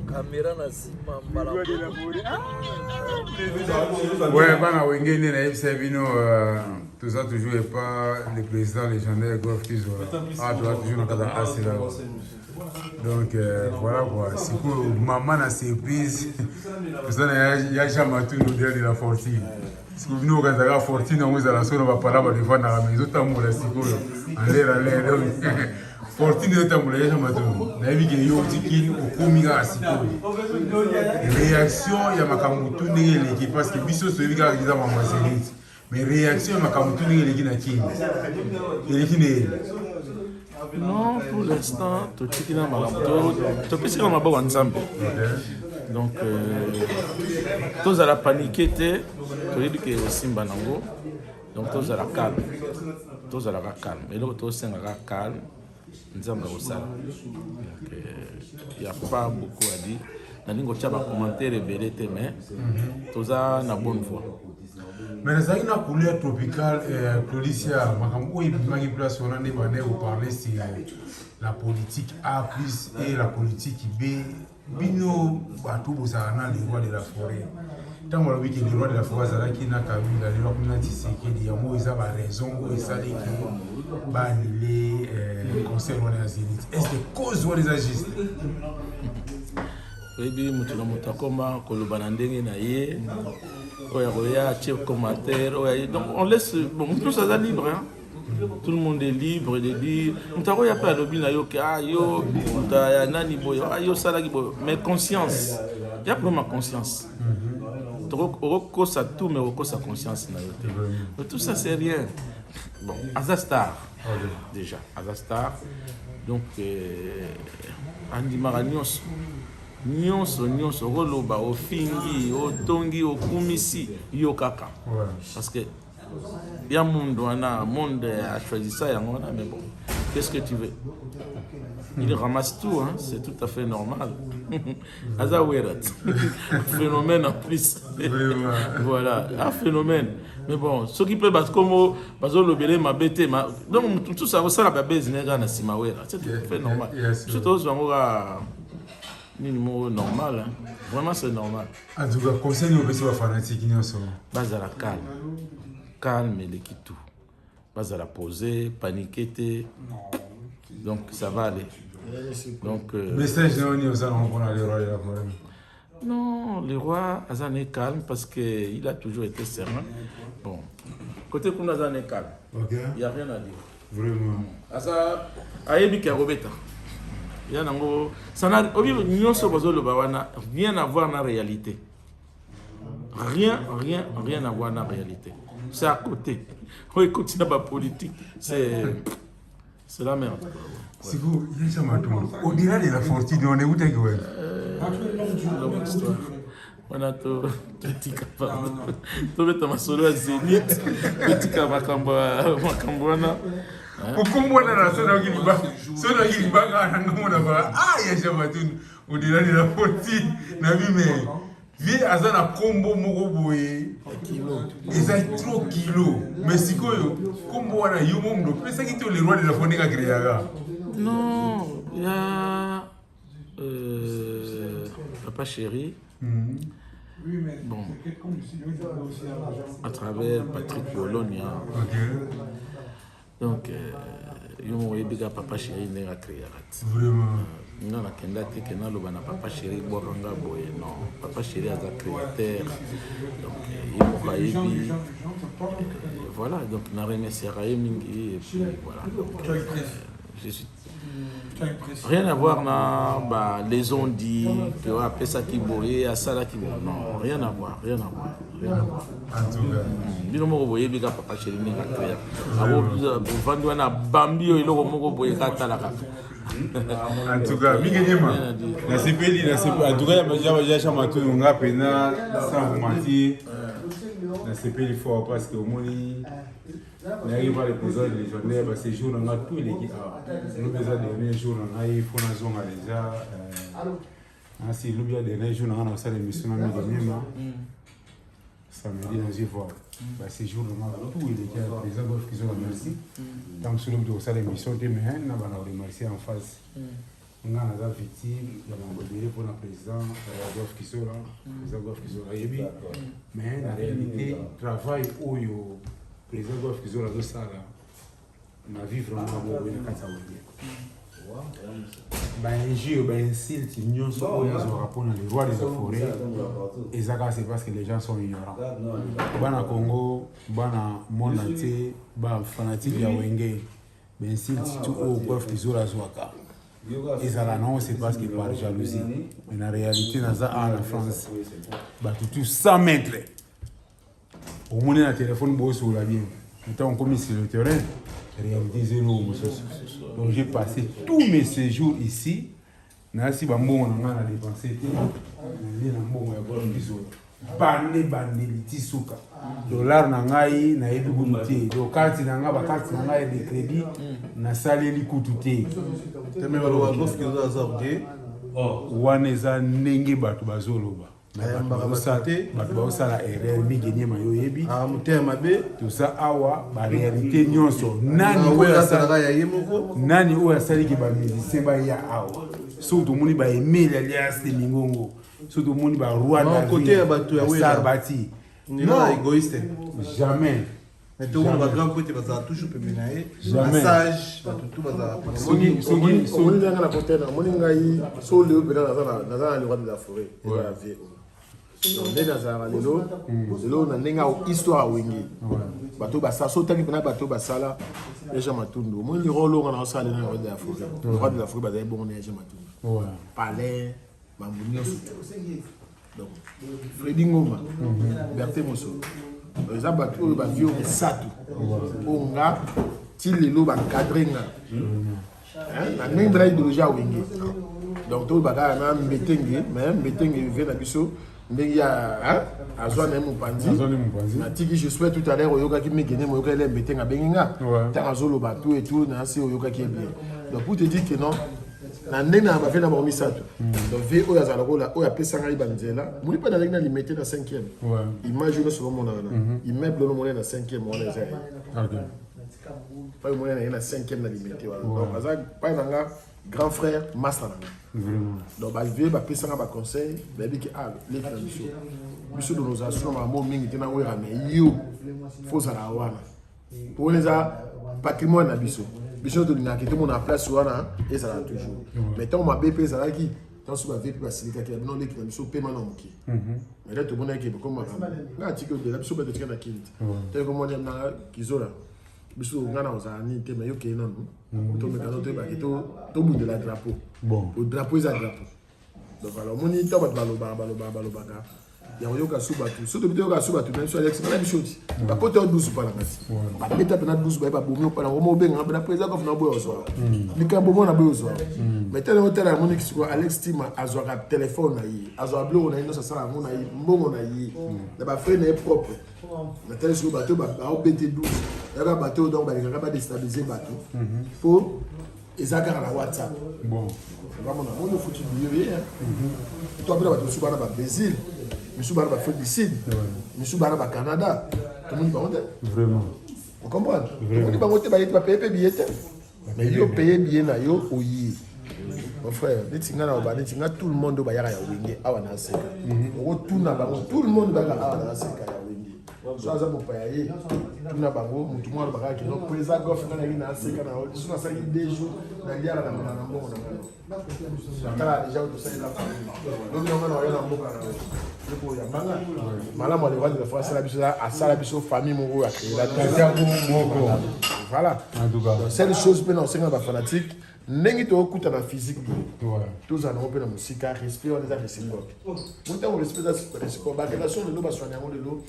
Caméra na sima mbala. Ouais, bana wengene na FC Vino, tout ça toujours et pas le président légendaire Golf Kizo. Ah, tu vois toujours dans la classe là. Donc voilà quoi. Si maman na surprise, ça il y a jamais tout nous dire de la fortune. Si vous venez au Canada, fortune on vous a la sonne va pas là va devant la maison tamour la siko. Allez. Fortune de tamour ya jamais tout. Na bique yo tikini okominga siko. Réaction ya makambo tout l'équipe parce que biso so bika kiza mama Zénith. Mais réaction ya makambo tout l'équipe na kini. L'équipe non, pour l'instant, tout ce qui est dans ma labo, tout ce qui est dans ma boîte ensemble. Donc, tous à la paniquer, tous les qui sont banango, donc tous à la calme, tous à la calme. Et donc tous à la calme, nous sommes au salon. Donc, il n'y a pas beaucoup à dire. Nous avons des commentaires et mais tous à la bonne voie. Mais les aïna couleur tropicale, Claudicia, Makambo et Magi Place, on a des bannières où parler sur la politique A plus et la politique B. Bino, Batou, Bozana, les rois de la forêt. Tant qu'on a vu que les rois de la forêt, Zalaki, Nakabila, les rois de la Tshisekedi, il y a moi, ils ont raison, ils ont dit que Banilé, conseil de la Zénith. Est-ce que cause ou les agistes? Oui, mutuno mutakoma kolobana ndenge na ye oya chef commentaire donc on laisse bon tout ça est libre hein. Tout le monde est libre de dire mutako ya pas lobby na yo ke yo ta nani boyo yo sala ki boyo mais conscience il y a vraiment conscience oko ça tout mais oko sa conscience na yo mais tout ça c'est rien bon Azastar déjà Azastar donc Andi Maragnos nyonso okoloba ofingi otongi okumisi yo kaka parce que il y a monde a choisi ça yango wana mais bon qu'est-ce que tu veux il ramasse tout hein, c'est tout à fait normal aza werat phénomène en plus voilà un phénomène mais bon ce qui peut battre comme bazo lobele mabete donc tout ça ça la business na sima wera c'est tout à fait normal surtout zangoka normal, hein. Vraiment c'est normal. En tout cas, conseil aux personnes fanatiques, ils sont. Base à la calme et l'équipe tout. Base à la poser, paniquer, donc ça va aller. Donc. Message non ni aux allons prendre les rois de la forêt. Non, le roi Azan est calme parce que il a toujours été serein. Bon, côté qu'on Azan est calme. Ok. Il n'y a rien à dire. Vraiment. Asa, ayebi ki Robeta. Ça n'a rien à voir dans la réalité. Rien à voir dans la réalité. C'est à côté. On écoute la politique. C'est la merde. Si vous, au-delà de la fortune, on est où t'es quoi? Longue histoire. On a tout petit capable. Tout le temps, solo à Zénith. Petit Makambwana. Kukumbwana na sona kiliba kana ngomona ba ya jamatun au-delà de la fortune na bime vie azana kombo moko boye kilo eza trop kilo mais sikoyo kombo wana yumo ndo pesa kito le roi de la forêt ka créaga non il y a Papa Chéri. Bon, à travers Patrick Bologna. Donc, il y a Papa Chéri qui a créé. Vraiment. Non, la Kenda Tekena, le Papa Chéri, Boranga Boye, non. Papa Chéri est un créateur. Donc, il y a voilà, donc, on a remercié Raïmingi, et puis voilà. Donc, je suis. Rien à voir dans les on dit que après ça qui boye à ça là qui non rien à voir en tout cas bino moko boye bika Papa Chéri ni ka créer abo vandi wana bambi yo iloko moko boye ka talaka en tout cas mingenyema na sepeli en tout cas ya chama tu nga pena sans vous mentir na sepeli fort parce que au moins on arrive à le président légendaire parce que jour on a tous les équipes nous besoin dernier jour on a il faut na zonga déjà ainsi le bien dernier jour on a ça l'émission na mingenyema samedi nous y voir parce que jour on a tous les équipes président qui sont merci donc sur le ça l'émission de mais na bana remercier en face on a la victime, il y a un modèle pour le président, Golf Kisola, président Golf Kisola, mais en réalité, le travail où le président Golf Kisola de ça, on a vu vraiment un bon insulte, nous sommes les rois des forêts, et ça c'est parce que les gens sont ignorants. Bana Congo, bana monde entier, bana fanatique ya Wenge, ben insulte tout au Golf Kisola Zouaka. Et ça là non, c'est parce que par jalousie. Mais en réalité, dans la France, tout 100 mètres. Au moins, le téléphone bosse sur la vie. Quand on commis sur le terrain, réalité zéro. Donc j'ai passé tous mes séjours ici. Nasi bambo on a dépensé. Bande litisuka. Dollar nangai na yebi bumuti. Do carte nanga ba carte nanga de crédit na sali likututé. Teme balo Golf Kisola azabde. Waneza ndenge bato bazoloba. Bato bazosala erreur migenie mayo yebi. Ah mutema be. Tout ça awa ba réalité nyonso. Nani oyo asali ki ba musicien ba ya awa. Surtout moni ba Emile alias Mingongo. Surtout moni ba roi de côté ya bato ya Sarbati. Non, égoïste. Jamais. Mais tout le monde va grand côté va toujours pémenaé. Massage, tout va Sogi la côté na moni ngai so le bena na le roi de la forêt et la vie. Donc les nazara lelo na nenga histoire wengi. Bato ba sa so tangi pena bato ba sala déjà matundu. Moni rolo na sala na roi de la forêt. Le roi de la forêt ba dai bon déjà matundu. Ouais. Palais, Mambounio. Donc Freddy Ngoma, Berté Mosso. Les abattus ba vieux satou. Onga tilelo ba cadrenga. La même braille de déjà wingi. Donc tout baga na mbetenge, mais mbetenge vient na biso. Mais ya azwa na mupandi. Na tiki je souhaite tout à l'heure oyoka ki mekene moyoka ele mbetenga benginga. Ta azolo ba tout et tout na se oyoka ki bien. Donc pour te dire que non na ndena ba fait na ba misato. Donc vie oya za lokola oya pesa ngai banzela. Muli pa na lengna limité na 5e. Image no so mona na. Immeuble no mona na 5e mona za. OK. Pas mona na 5e na limité wala. Donc aza pa na nga grand frère master na. Vraiment. Donc ba vie ba pesa nga ba conseil, ba bi ki les na biso. Biso do nos assurer ma mo mingi tena oya mais yo faut ça la wana. Pour les patrimoine na biso. Biso to linga kete mon en place wana et ça va toujours. Mais tant ma BP ça là qui tant sur ma vie plus facile que non les qui biso paiement non qui. Mais là tout bon qui comme na article de la biso ba de tika na kilite. Tant comme on na kizola. Biso ngana ozani te mais yo ke non. To me kana to ba to bout de la drapeau. Bon. Le drapeau est un drapeau. Donc alors mon ita ba baloba ka. Ya yoka subatu. So to bito yoka subatu même sur Alex na bishoti. Ba pote 12 pa la ngati. Ba beta pena 12 ba bomi pa na mo benga ba président of na boyo so. Likambo mo na boyo so. Mais tele hotel a moni kisiko Alex Tima azwa téléphone na yi. Azwa blog na ino sa sala mo na yi, mbongo na yi. Na ba frère na propre. Na tele so bato ba BT 12. Ya ba bato donc ba leka ba déstabiliser bato. Pour ezaka na WhatsApp. Bon. Vraiment na mo foutu biye. Toi bela bato subana ba Brésil. Monsieur Barba fait du Sud, Monsieur Barba Canada, tout le monde va monter. Vraiment. Vous comprenez? Tout le monde va monter, il va payer billet. Mais il va payer billet, oui. Mon frère, tout le monde va y aller à Wenge, à Wanaseka. Tout le monde va y aller à Wanaseka. So aza mopaye tuna bango mutu mwana bakaki no président gof ngana ina seka na odi suna sali 2 jours na ndiara na mbongo na ngano kala déjà to sali la famille donc ngana na yana mboka na ko ya manga mala mo le wa de France la biso asala biso famille mo ya créer la moko voilà en tout cas c'est une chose pe na senga ba fanatique ndenge to okuta na physique voilà tous en européen na musique respect on les a réciproque muta on respect ça réciproque ba relation de lo ba soigner de lo.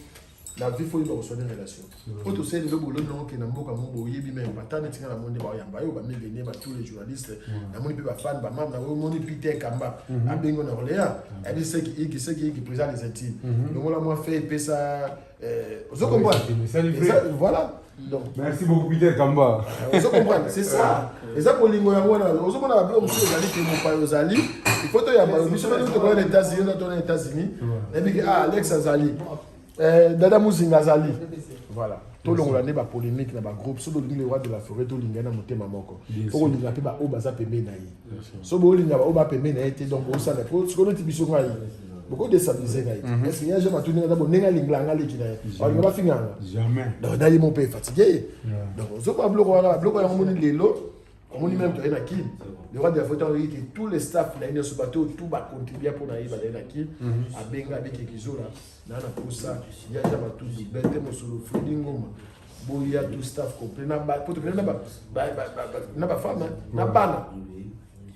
La vie faut y avoir une relation. Quand tu sais le boulot non qui n'a pas mon boyer bi même pas tant de la monde ba yamba yo ba me venir ba tous les journalistes na moni pe ba fan ba mam na moni Peter Kamba a bengo na Orléans elle dit c'est qui présente les intimes donc on l'a moi fait et ça vous comprenez voilà donc merci beaucoup Peter Kamba vous comprenez c'est ça et ça pour lingo yango na vous comprenez ba bio monsieur Zali qui mon pa Zali il faut to yamba monsieur ba to ko les États-Unis na to les États-Unis et puis Alex Zali Dada Muzinga Zali. Voilà. to longola ne ba polémique na ba groupe so bolingi le roi de la forêt to linga na motema moko po linga pe ba o baza pembe na ye so bo linga ba o ba pembe na ye te donc o sa na ko so ti biso ngai beaucoup déstabiliser ngai est-ce qu'il y a jamais tout n'importe nenga linglanga le kina on va finir jamais donc d'ailleurs mon père fatigué donc so pas bloquer ya moni lelo on dit même que le roi de la forêt dit que tous les staff na ina so bateau tout va contribuer pour na yiba na ki a benga avec kizola na pour ça il y a jamais tout dit bête mo solo fudingoma boya tout staff complet na ba pour te na ba femme na bana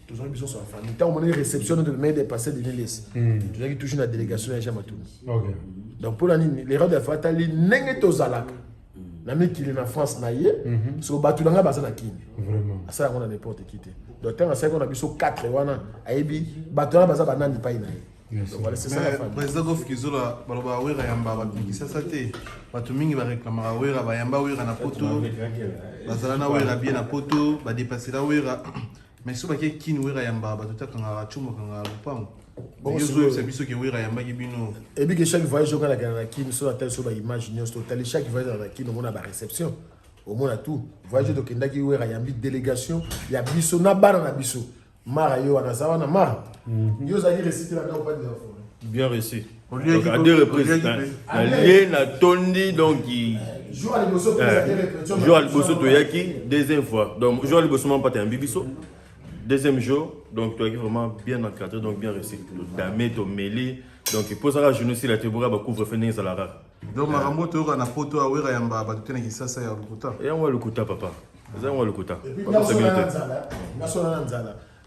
tous les bisous sont en famille tant on a une réception de main des passés de l'élise tu as toujours la délégation à jamais tout donc pour les rois de la forêt tali nenge tozalaka na miki il est en France na yé so batu nga baza na kini vraiment ça on a n'importe qui donc tant ça qu'on a biso 4 wana ayebi batu nga baza banani pa ina ye donc voilà c'est ça la famille président Gof Kizola baloba wera yamba ba bikisa sate batu mingi ba réclamera wera ba yamba wera na poto bazala na wera bien na poto ba dépasser la wera mais so ba ke kini wera yamba ba tota kanga chumo kanga lupango bon c'est biso ke wera yamba ki bino et puis que chaque voyage on a na kini so tel so ba image nyos total chaque voyage na kini on a ba réception au moins à tout voyage de kendaki wera yambi délégation ya biso na bana na biso mara yo na sawa na mara yo za réciter la campagne de la forêt bien reçu donc à deux reprises allié na tondi donc jour à l'émotion jour à l'émotion toyaki deuxième fois donc jour à l'émotion pas un bibiso deuxième jour donc toyaki vraiment bien encadré donc bien reçu damé to mêlé donc il pose à genoux aussi la tebora ba couvre fenêtre ça la rare donc marambo to na poto a wera yamba ba tutena kisasa ya lukuta et on va le kuta papa ça on va le kuta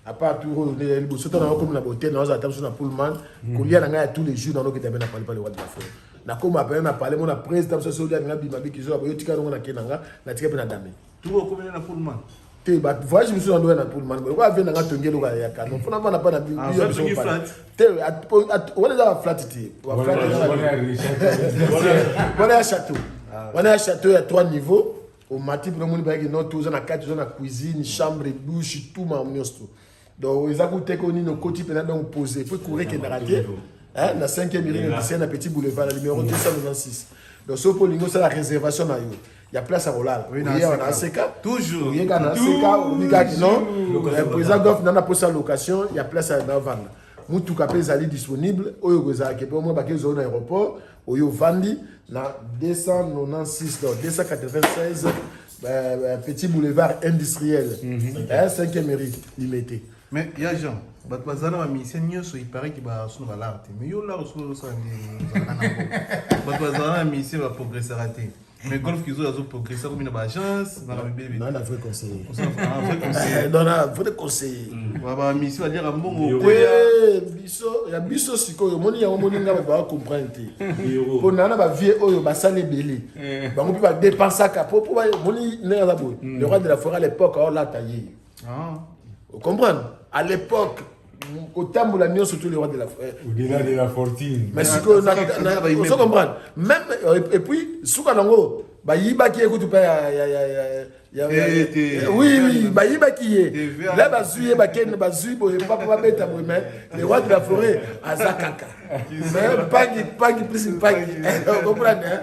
à part tout les bosses dans comme la beauté dans la table sur la pullman colia na tous les jours dans nos qui t'avait parlé par le roi de la forêt na comme appelé na parler mon président ça sur la bimabi qui zo tika na kenanga na tika na dame tout combien na pullman te ba voyage monsieur dans na pullman ko va na tongelo ka ya kanon fona na pas na bi te on est à flat te on est à château on est à château il y a 3 niveaux au matin pour mon bague non tous na 4 na cuisine chambre douche tout ma miosto donc ils ont coûté qu'on y nos côtés pendant donc poser faut courir qui raté hein na 5e ligne ici na petit boulevard numéro 296 donc so polingo c'est la réservation na yo il y a place à Rolala oui on a ACK toujours il y a ACK on dit que non le président Goff n'a pas sa location il y a place à vendre mutu kapé ali disponible oyo goza ke pour moi ba ke zone aéroport oyo vandi na 296 donc 296 petit boulevard industriel 5e mairie limité. Mais il y a Jean, bazana ma mission nyoso il paraît qu'il va sous l'art mais yo là sous ça ndi bazana mission va progresser raté mais golf qui a progressé comme une chance na bébé non na vrai conseiller un vrai conseiller non na vrai conseiller ba mission va dire un bon biso ya biso sikoyo moni ya moni nga ba comprendre te pour na ba vie oyo ba sale belé ba ngopi ba dépenser ka pour moni na la boy le roi de la forêt à l'époque on l'a taillé vous comprenez à l'époque au tambour la surtout le roi de la forêt au-delà de la fortune mais ce que on comprend même et puis souka nango ba yiba ki écoute pas oui ba yiba ki là ba zuye ba ken ba zuye bo pas beta bo mais le roi de la forêt azakaka mais pangi plus pangi vous comprenez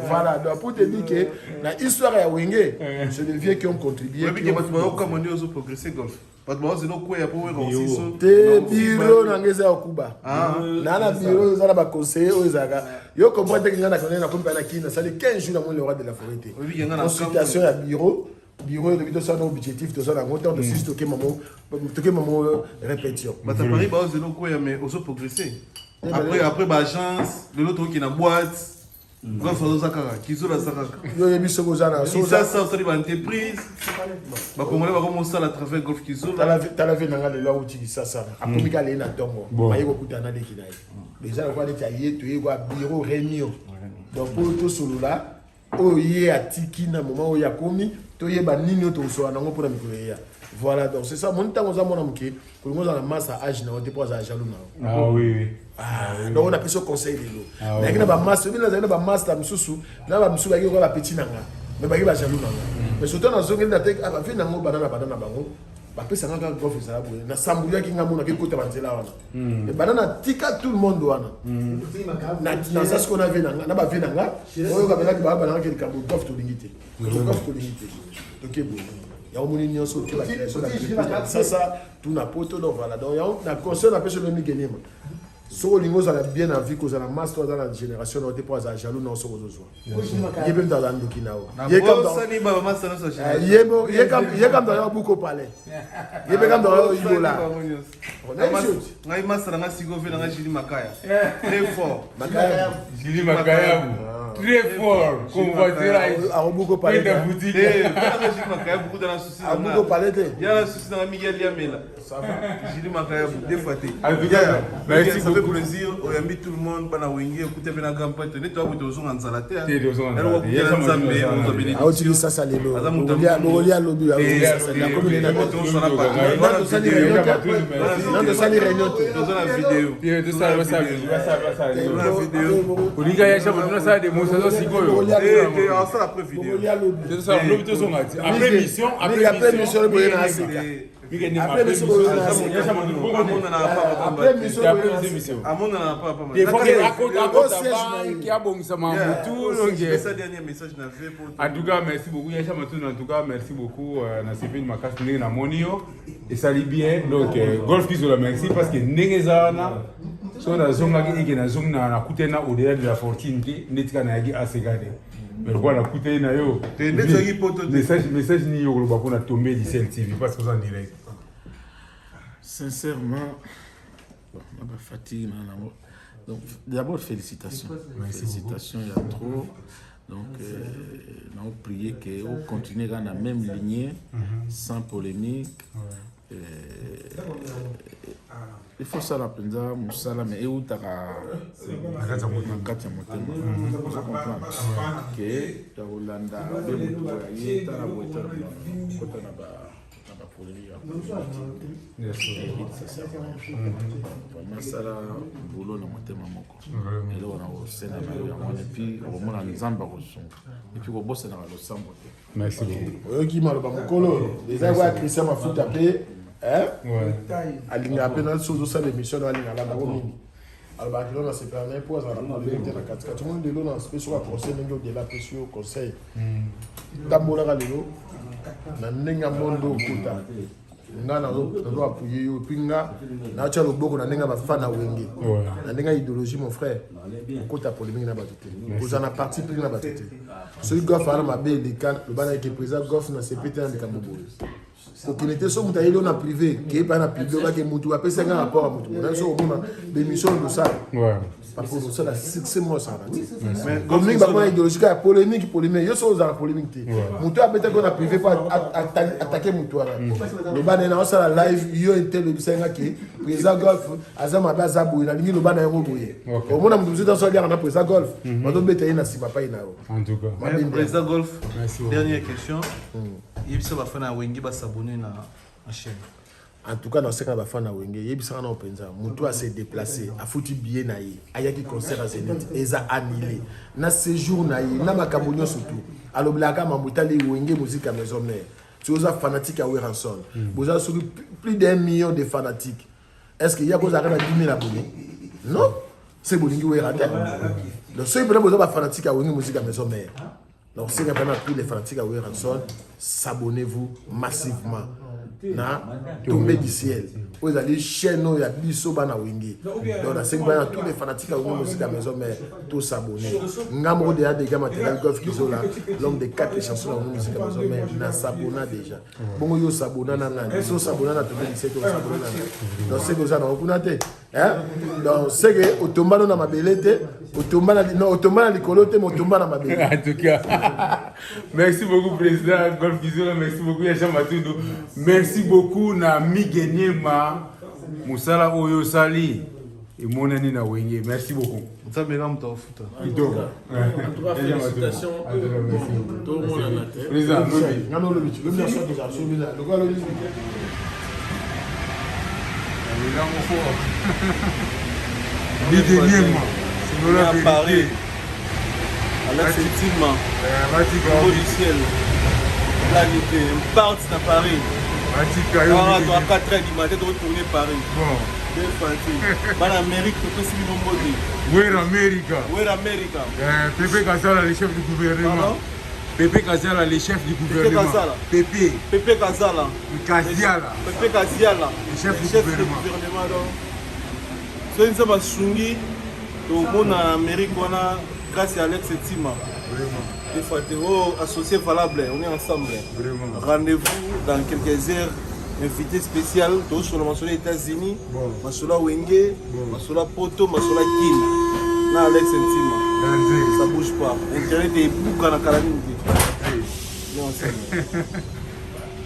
voilà donc pour te dire que la histoire ya Wenge c'est des vieux qui ont contribué qui ont comme on dit progresser golf pas de c'est no quoi ya pour aussi so te biro na ngeza okuba na biro za ba conseiller o ezaka yo comprendre que ngana connaître na kompa na kina ça les 15 jours dans le roi de la forêt consultation ya bureau de vidéo ça nos objectif de ça la hauteur de 6 toquer maman répétition bah ça pareil bah c'est no quoi mais aussi progresser après ba chance de l'autre qui na boîte golf ça zakara kizola zakara yo yebi sokozana ça ça ba entreprise ba congolais ba commencer à travers golf kizola t'as la vie nanga le loi uti ça akomi ka le na tongo ba yiko kutana de kinai déjà quoi de tailler tu yiko bureau réunion donc pour tout solo là oye atiki na moment oya komi to yeba nini to so nango pour na mikoya voilà donc c'est ça mon temps on a mon amki ko ngo za masse à âge na on te pose à jaloux na ah oui donc on a pris ce conseil de l'eau mais na ba masse bi na za na ba masse ta msusu na ba msusu ba ko ba petit nanga mais ba ki ba jaloux nanga mais surtout na zongi na tek aba fi nango banana bango bapesa nga golf ezala boye nasambulaki nga monaki ekota banzela wana ebanda natika tout le monde wana naza siko na bave na nga oyo kabelaki babanangaki likambo golf tolingi te golf tolingi te toke boye yango moni nyonso oke bakreation sasa tuna poto donc voilà donc yango na conseil napesa lo migenema soki olingi ozala bien na vie kozala masse to aza na génération na yo te mpo azala jaloux na yo soki ozozwa ye mpe mto aza ndoki na yo ye kamto aza buko palais ye mpe kamto aza ibola ngai masa na nga sikovi na nga jili makaya très fort Jili Makayabu très fort convoitira abuko palais nga jili makaya beaucoup dans la souci abuko palais te ya la souci na Miguel Liamela jili makaya deux fois te en tout cas merci ça fait plaisir oyambi tout le monde bana wenge écoutez bena gampa te neto abuto zonga nzala te aotili sasa lelo lokolia lobi tosali réunion te tozona vidéo olinga yasha botuna sala démonstration sikoyo asala après vidéo après mission boye na aseka après mission boye na aseka amona na papa qui a bongisa mamutu donc ça dernier message na fait pour en tout cas merci beaucoup Yasha Matuna en tout cas merci beaucoup na Sylvain Makasi ndenge na monio et ça lit bien donc golf kizola merci parce que ndenge zana so na zonga ki na zonga na kutena au-delà de la fortune ki netika na yaki asegade mais voilà kutena yo message ni yo lo ba tomber du TV parce que vous en direct sincèrement on a fatigue donc d'abord félicitations félicitations il y a trop donc on a prié que on continue dans la même lignée sans polémique il faut ça la penza musala mais et utaka nakati ya motema on comprendre que Rolanda bemutu ya tala boita kota na ba polémique vraiment sala boulot na motema moko et là on a au Sénat et puis au moment en nzamba kosunga et puis kobosa na losambo te merci beaucoup oyoki maloba mokolo déjà kwa Christian Mafuta pe alinga apena sozo osala émission na alinga alanda ko mingi alobaki lelo na seperne mpo azala na polémique na katikati moni lelo na spécial ya conseil ndenge odela pesi yo conseil tambolaka lelo na ndenge ya mondo okuta nga nazo apuye yo puis nga naatya loboko na ndenge ya bafana na wenge na ndenge ya idéologie mon frère okota polémique na bato te kozala na parti pris na bato te soki gof ana mabe eleka lobana yeke président gof na sepete na likambo boye kokende te so moto ayeli o na privé keyepa na public obake motu apesa nga rapport ya motu mona so omona bémission losala papo losala succès mo osala ti comme mingi bakona idéologie ka ya polémique yo so ozala polémique te motu abetaki o na privé po atake motu wana loba na ye na osala live yo ete lobisa nga ke président golf aza mabe aza boye nalingi loba na yango boye omona motu mosusu aso aliaka na président golf bazobeta ye na nsima pai na yo en tout cas président golf dernière question yebisa bafana wengi basabone na chaîne en tout cas dans ce cas bafana wenge yebisa na openza mutu a se déplacer a foutu billet na ye ayaki concert à Zénith eza annulé na séjour na ye na makambo nyonso surtout aloblaka mamutali wenge musique à maison mère tu osa fanatique à Weranson vous avez sur plus d'1 million de fanatiques est-ce qu'il y a cause à 10 000 abonnés non c'est bolingi werata donc ceux qui besoin ba fanatique à wenge musique à maison mère. Donc, si vous avez tous les fanatiques à Weranson, s'abonnez-vous massivement. Na tomber du ciel. Vous allez chez nous, il y a Bisso Bana Wingi. Donc, tous les fanatiques à Wingi musique à maison, mais tous s'abonner. Ngamro de des gars matériel golf qui sont là, l'homme de 4 chansons à Wingi musique à maison, mais na s'abonna déjà. Bon, yo s'abonna na na. Ils sont s'abonna na tomber du ciel, ils s'abonna na. Donc, c'est que ça, on a hein? Donc, c'est que Otomba na mabelete, Otomba na likolote, mais Otomba na mabelete. En tout cas, merci beaucoup, président Golf Kizola, merci beaucoup, Yasha Matuna. Merci beaucoup, na Migenyema, Moussala Oyo Sali, et mon ami na Wenge. Merci beaucoup. Ça me rend au foot. En tout cas, félicitations. Tout le monde a noté. Président, non, le but, le soir déjà, le gars, le Migenyema, c'est à Paris. Alors, effectivement, au du ciel, là, il était un parti à Paris. Atika, tu as 4 heures du matin, tu retourner Paris. Bon. En Amérique, tu peux suivre nos mots. Où est l'Amérique? Où est l'Amérique? Pépé Kassala, le chef du gouvernement. Pardon? Pépé Kassala, le chef du gouvernement. Pépé. Pépé Kassala. Kaziala. Pépé Kaziala. Le chef du gouvernement. Donc, c'est un Sungi. Tout le monde en Amérique, on a grâce à Alex Tima. Vraiment. Il faut être associé valable. On est ensemble. Vraiment. Rendez-vous dans quelques heures. Invité spécial, tous sur les États-Unis, Masola Wenge, Masola Poto, Masola Kin. Na Alex Ntima. Ça bouge pas. Internet est bouc à la calamité.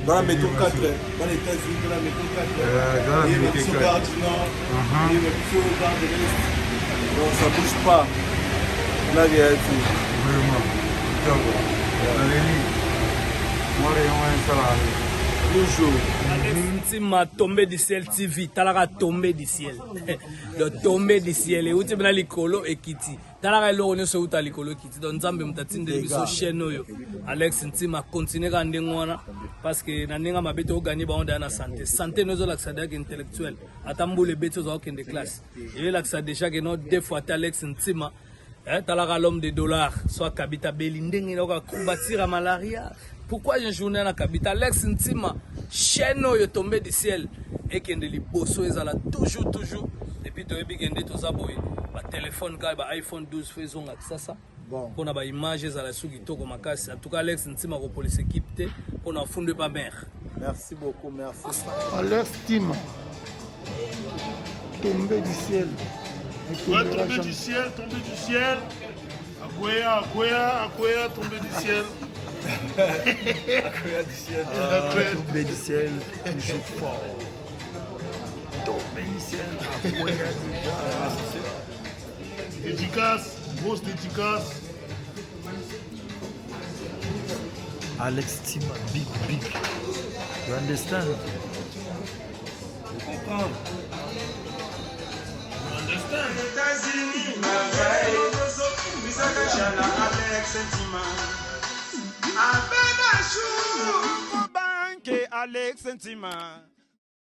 Dans la méthode 4, dans les États-Unis, dans la méthode 4, il y a une méthode garde du Nord, il y a une méthode garde de l'Est. Donc ça bouge pas. La réalité. Vraiment. Toujours. Ntima tombé du ciel TV, talaka tombé du ciel. Le tombé du ciel. Et où tu es likolo et kiti. Talaka lo ne so uta likolo kiti. Donc nzambe mutatinde biso chaîne yo. Alex Ntima continue ka ndengwana parce que na ninga mabete o gagner ba onda na santé. Santé nozo l'accès intellectuel. Atambule beto zo okende classe. Et l'accès déjà que no deux fois Alex Ntima. Talaka l'homme de dollars soit kabita belindenge na combattre malaria. Pourquoi j'ai journée à Kabita Alex Ntima, chaîne est tombé du ciel et qu'il y a des bossos, ils ont toujours. Et puis, tu as vu tout ça, le téléphone, le iPhone 12, faisons ça. Pour on a des images, ils ont la souki, tout comme en tout cas, Alex Ntima, pour police équipe, on a fondé pas mer. Merci beaucoup, merci. Alex Ntima, tombé du ciel. Tombé du ciel. Akoya, tombé du ciel. Tombé du ciel, toujours fort. Tombé du ciel, Dédicace, grosse dédicace. Alex Ntima, big. You understand? Je comprends. You understand? États-Unis, ma veille, Alex Ntima. Abedachou, banque Alex Ntima.